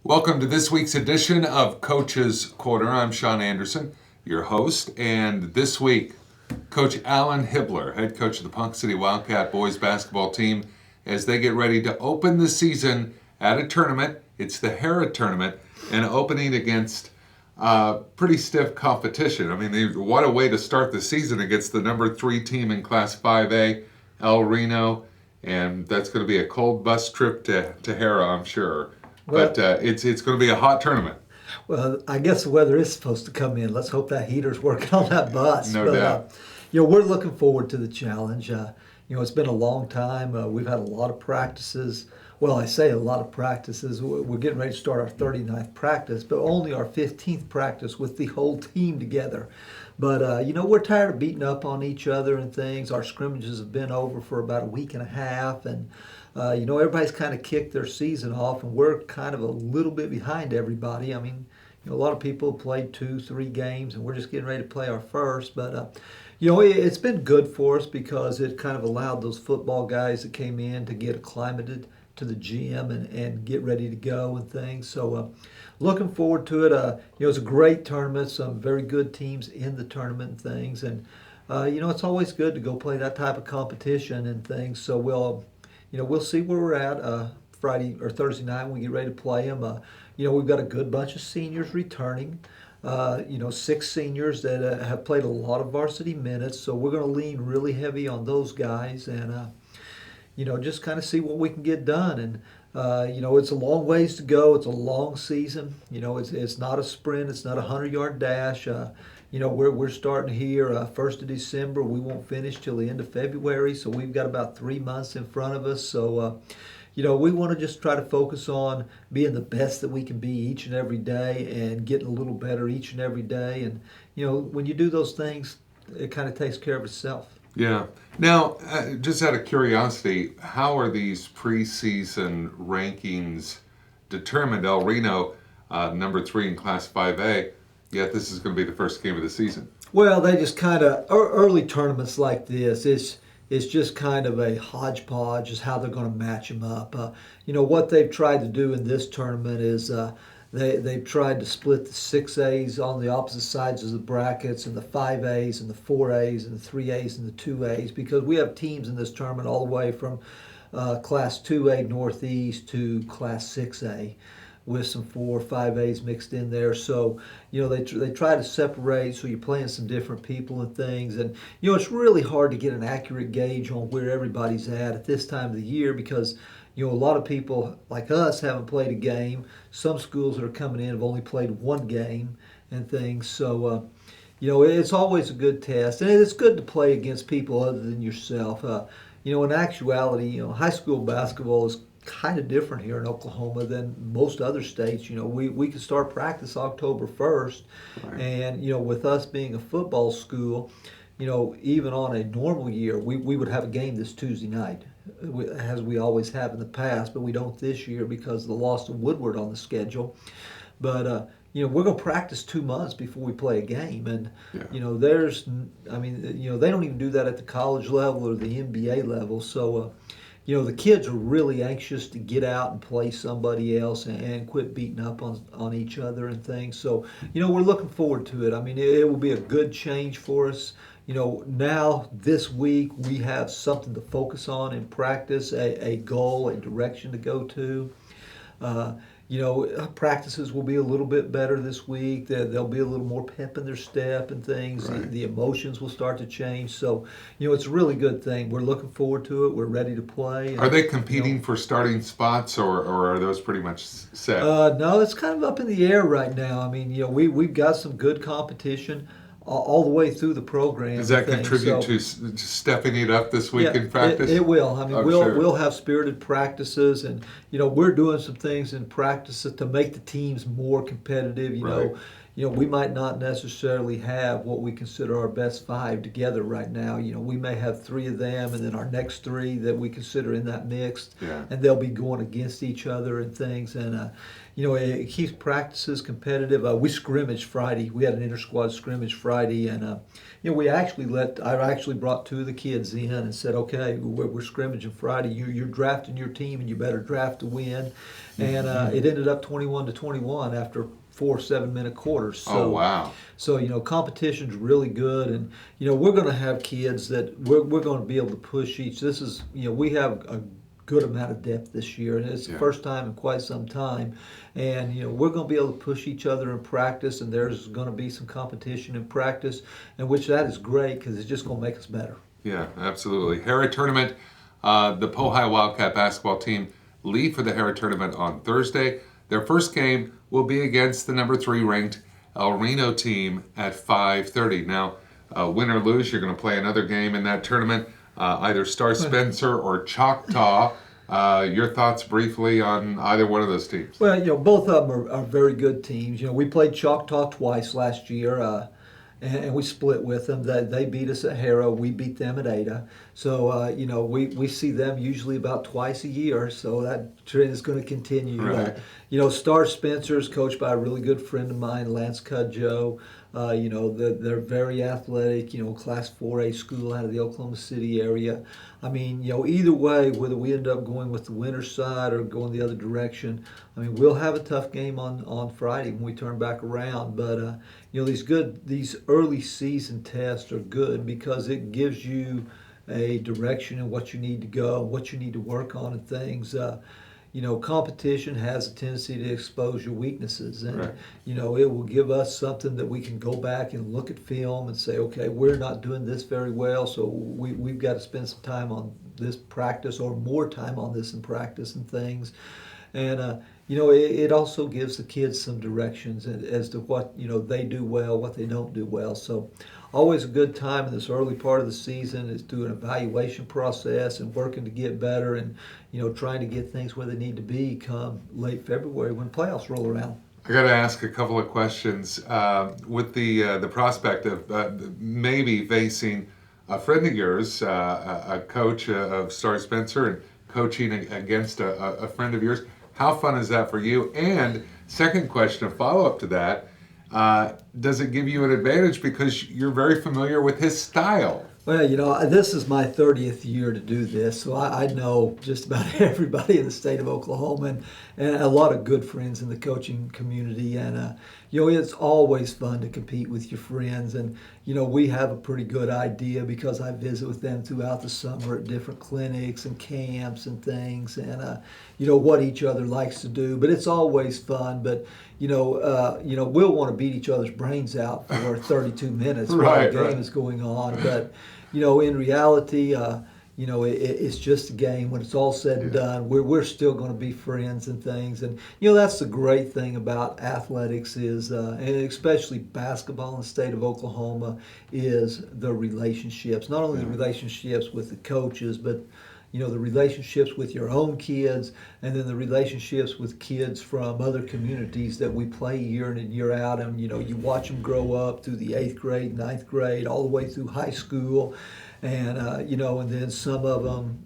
Welcome to this week's edition of Coach's Corner. I'm Sean Anderson, your host, and this week, Coach Alan Hibler, head coach of the Ponca City Wildcat boys basketball team, as they get ready to open the season at a tournament. It's the Hera tournament, and opening against pretty stiff competition. I mean, what a way to start the season against the number 3 team in Class 5A, El Reno, and that's going to be a cold bus trip to Hera, I'm sure. But it's going to be a hot tournament. Well, I guess the weather is supposed to come in. Let's hope that heater's working on that bus. No doubt. We're looking forward to the challenge. It's been a long time. We've had a lot of practices. Well, I say a lot of practices. We're getting ready to start our 39th practice, but only our 15th practice with the whole team together. But, we're tired of beating up on each other and things. Our scrimmages have been over for about a week and a half, and everybody's kind of kicked their season off, and we're kind of a little bit behind everybody. I mean, a lot of people have played 2-3 games, and we're just getting ready to play our first. But, it's been good for us because it kind of allowed those football guys that came in to get acclimated to the gym and get ready to go and things. So looking forward to it. It's a great tournament, some very good teams in the tournament and things. And, it's always good to go play that type of competition and things. So we'll see where we're at Friday or Thursday night when we get ready to play them. We've got a good bunch of seniors returning. 6 seniors that have played a lot of varsity minutes. So we're going to lean really heavy on those guys and, just kind of see what we can get done. And, it's a long ways to go. It's a long season. It's not a sprint. It's not a 100-yard dash. We're starting here 1st of December. We won't finish till the end of February, so we've got about 3 months in front of us. So, we want to just try to focus on being the best that we can be each and every day and getting a little better each and every day. And, when you do those things, it kind of takes care of itself. Yeah. Now, just out of curiosity, how are these preseason rankings determined? El Reno, number 3 in Class 5A, yet this is going to be the first game of the season. Well, they just kind of, early tournaments like this, it's just kind of a hodgepodge is how they're going to match them up. What they've tried to do in this tournament is they've tried to split the 6As on the opposite sides of the brackets and the 5As and the 4As and the 3As and the 2As, because we have teams in this tournament all the way from Class 2A Northeast to Class 6A with some 4 or 5As mixed in there. So, they try to separate so you're playing some different people and things. And, it's really hard to get an accurate gauge on where everybody's at this time of the year because, a lot of people like us haven't played a game. Some schools that are coming in have only played 1 game and things. So, it's always a good test. And it's good to play against people other than yourself. In actuality, high school basketball is kind of different here in Oklahoma than most other states. We can start practice October 1st. Right. And, with us being a football school, even on a normal year, we would have a game this Tuesday night, as we always have in the past, but we don't this year because of the loss of Woodward on the schedule. But, we're going to practice 2 months before we play a game. And, they don't even do that at the college level or the NBA level. So, the kids are really anxious to get out and play somebody else and quit beating up on each other and things. So, we're looking forward to it. I mean, it will be a good change for us. Now this week we have something to focus on in practice, a goal, a direction to go to. Practices will be a little bit better this week. There'll be a little more pep in their step and things. Right. The emotions will start to change. So, it's a really good thing. We're looking forward to it. We're ready to play. Are they competing for starting spots, or are those pretty much set? No, it's kind of up in the air right now. I mean, we've got some good competition all the way through the program. Does that contribute to stepping it up this week in practice? It will. I mean, Sure. we'll have spirited practices, and we're doing some things in practice to make the teams more competitive. Right. we might not necessarily have what we consider our best five together right now. We may have three of them, and then our next three that we consider in that mix, Yeah. and they'll be going against each other and things. And it keeps practices competitive. We scrimmaged Friday. We had an inter-squad scrimmage Friday, and I actually brought two of the kids in and said, okay, we're scrimmaging Friday. You're drafting your team, and you better draft to win. And it ended up 21-21 after 4 7-minute quarters. So, Oh, wow. So competition's really good, and we're going to have kids that we're going to be able to push each. This is we have a good amount of depth this year, and it's the first time in quite some time. And we're going to be able to push each other in practice, and there's going to be some competition in practice, and which that is great because it's just going to make us better. Yeah, absolutely. Hera Tournament, the Pohai Wildcat basketball team leave for the Hera Tournament on Thursday. Their first game will be against the number 3 ranked El Reno team at 5:30. Now, win or lose, you're going to play another game in that tournament, either Star Spencer or Choctaw. Your thoughts briefly on either one of those teams? Well, both of them are very good teams. We played Choctaw twice last year, and we split with them. They beat us at Hera. We beat them at Ada. So, we see them usually about twice a year. So that trend is going to continue. Right. Star Spencer is coached by a really good friend of mine, Lance Cudjoe. They're very athletic, Class 4A school out of the Oklahoma City area. I mean, either way, whether we end up going with the winner's side or going the other direction, I mean, we'll have a tough game on Friday when we turn back around. But, these early season tests are good because it gives you a direction in what you need to go, what you need to work on and things. Competition has a tendency to expose your weaknesses, and Right. it will give us something that we can go back and look at film and say, okay, we're not doing this very well, so we've got to spend some time on this practice or more time on this in practice and things. And it also gives the kids some directions as to what they do well, what they don't do well. So always a good time in this early part of the season is doing an evaluation process and working to get better and trying to get things where they need to be come late February when playoffs roll around. I got to ask a couple of questions with the prospect of maybe facing a friend of yours, a coach of Star Spencer, and coaching against a friend of yours. How fun is that for you? And second question, a follow-up to that, does it give you an advantage because you're very familiar with his style? Well, this is my 30th year to do this, so I know just about everybody in the state of Oklahoma and a lot of good friends in the coaching community. And, it's always fun to compete with your friends. And, we have a pretty good idea because I visit with them throughout the summer at different clinics and camps and things and, what each other likes to do. But it's always fun. But, we'll want to beat each other's brains out for 32 minutes while the game is going on. But, in reality, it's just a game. When it's all said and done, we're still going to be friends and things. And, that's the great thing about athletics is, and especially basketball in the state of Oklahoma, is the relationships. Not only the relationships with the coaches, but the relationships with your own kids, and then the relationships with kids from other communities that we play year in and year out. And, you watch them grow up through the 8th grade, 9th grade, all the way through high school. And, and then some of them,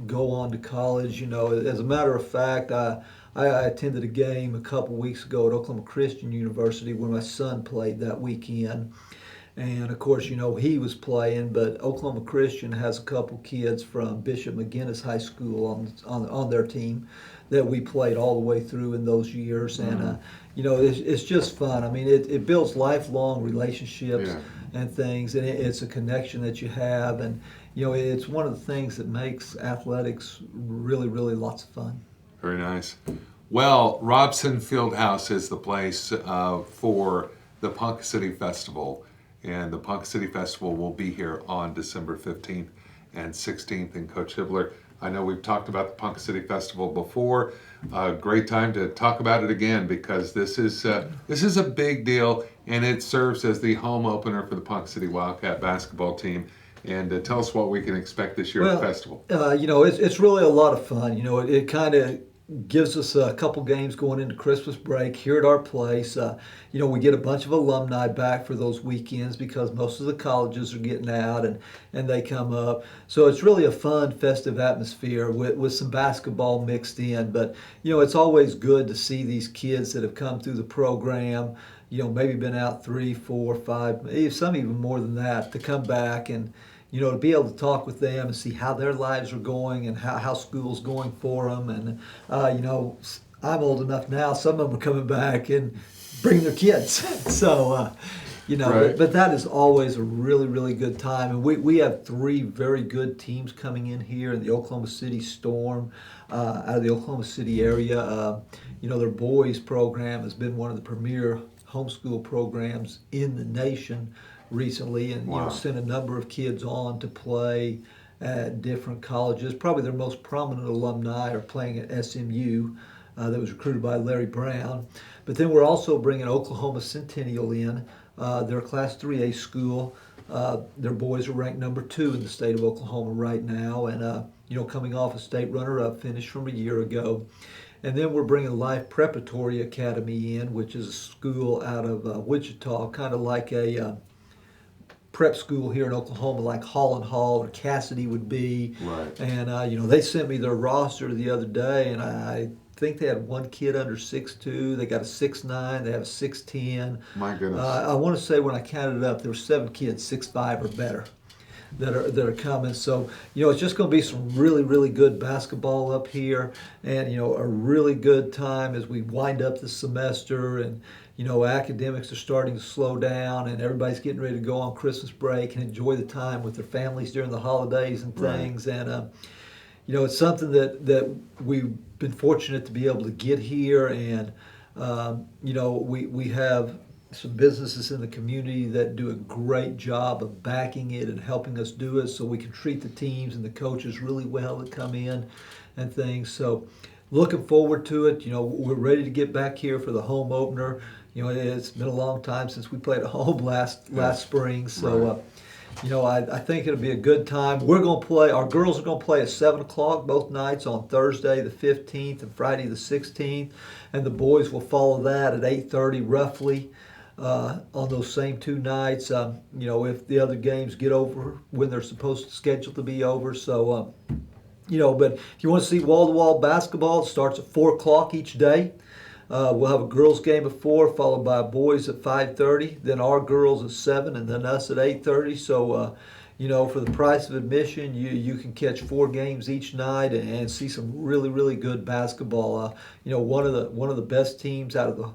go on to college. As a matter of fact, I attended a game a couple weeks ago at Oklahoma Christian University where my son played that weekend. And of course, he was playing, but Oklahoma Christian has a couple kids from Bishop McGinnis High School on their team that we played all the way through in those years. And, it's just fun. I mean, it builds lifelong relationships and things, and it's a connection that you have. And, it's one of the things that makes athletics really, really lots of fun. Very nice. Well, Robson Fieldhouse is the place for the Ponca City Festival. And the Ponca City Festival will be here on December 15th and 16th. And Coach Hibler, I know we've talked about the Ponca City Festival before. Great time to talk about it again because this is a big deal, and it serves as the home opener for the Ponca City Wildcat basketball team. And tell us what we can expect this year at the festival. It's really a lot of fun. It kind of gives us a couple games going into Christmas break here at our place. We get a bunch of alumni back for those weekends because most of the colleges are getting out and they come up. So it's really a fun, festive atmosphere with some basketball mixed in. But, it's always good to see these kids that have come through the program, maybe been out 3, 4, 5, some even more than that, to come back and to be able to talk with them and see how their lives are going and how school's going for them. And, I'm old enough now, some of them are coming back and bring their kids. So, Right. but that is always a really, really good time. And we have 3 very good teams coming in here in the Oklahoma City Storm, out of the Oklahoma City area. Their boys program has been one of the premier homeschool programs in the nation recently, and Wow. sent a number of kids on to play at different colleges. Probably their most prominent alumni are playing at SMU, that was recruited by Larry Brown. But then we're also bringing Oklahoma Centennial in. They're a Class 3A school. Their boys are ranked number 2 in the state of Oklahoma right now, and coming off a state runner-up finish from a year ago. And then we're bringing Life Preparatory Academy in, which is a school out of Wichita, kind of like a prep school here in Oklahoma, like Holland Hall or Cassidy would be. Right. And they sent me their roster the other day, and I think they had one kid under 6'2". They got a 6'9". They have a 6'10". My goodness. I want to say when I counted it up, there were 7 kids 6'5" or better that are coming. So it's just going to be some really, really good basketball up here, and a really good time as we wind up the semester, and academics are starting to slow down, and everybody's getting ready to go on Christmas break and enjoy the time with their families during the holidays and things. Right. And it's something that we've been fortunate to be able to get here, and we have some businesses in the community that do a great job of backing it and helping us do it, so we can treat the teams and the coaches really well that come in and things. So looking forward to it. We're ready to get back here for the home opener. It's been a long time since we played at home last spring. So, right. I think it'll be a good time. Our girls are going to play at 7 o'clock both nights on Thursday the 15th and Friday the 16th. And the boys will follow that at 8:30 roughly. On those same 2 nights, if the other games get over when they're supposed to schedule to be over. So, but if you want to see wall-to-wall basketball, it starts at 4 o'clock each day. We'll have a girls game at 4, followed by boys at 5:30, then our girls at 7, and then us at 8:30. So, for the price of admission, you can catch 4 games each night and see some really, really good basketball. One of the best teams out of the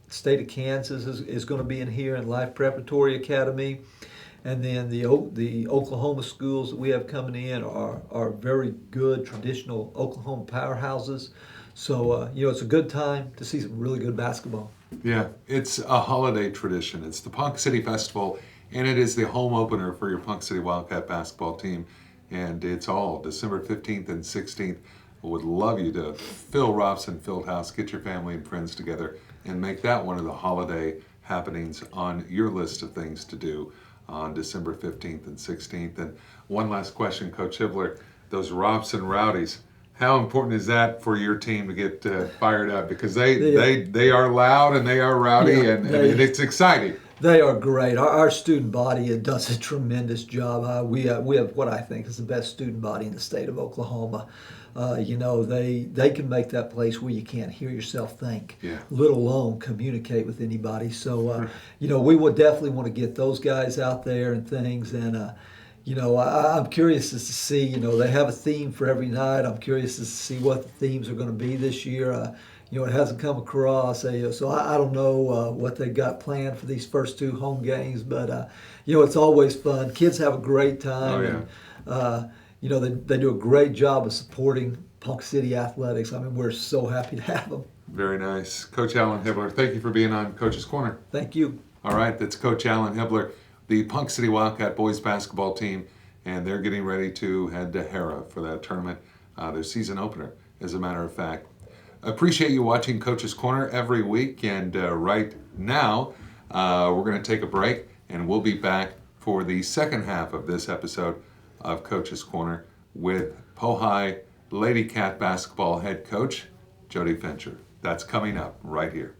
state of Kansas is going to be in here in Life Preparatory Academy. And then the Oklahoma schools that we have coming in are very good traditional Oklahoma powerhouses. So, it's a good time to see some really good basketball. Yeah, it's a holiday tradition. It's the Ponca City Festival, and it is the home opener for your Ponca City Wildcat basketball team. And it's all December 15th and 16th. I would love you to fill Robson Fieldhouse, get your family and friends together, and make that one of the holiday happenings on your list of things to do on December 15th and 16th. And one last question, Coach Hibler, those Robson Rowdies, how important is that for your team to get fired up? Because they are loud and they are rowdy, and it's exciting. They are great. Our student body does a tremendous job. We have what I think is the best student body in the state of Oklahoma. They can make that place where you can't hear yourself think, let alone communicate with anybody. So, we would definitely want to get those guys out there and things. And, I'm curious as to see, they have a theme for every night. I'm curious as to see what the themes are going to be this year. It hasn't come across, so I don't know what they got planned for these first 2 home games. But, it's always fun. Kids have a great time. Oh, yeah. And, they do a great job of supporting Ponca City athletics. I mean, we're so happy to have them. Very nice. Coach Alan Hibler, thank you for being on Coach's Corner. Thank you. All right, that's Coach Alan Hibler, the Ponca City Wildcat boys basketball team, and they're getting ready to head to Hera for that tournament, their season opener, as a matter of fact. Appreciate you watching Coach's Corner every week, and right now we're going to take a break, and we'll be back for the second half of this episode of Coach's Corner with Pohai Lady Cat basketball head coach Jody Fincher. That's coming up right here.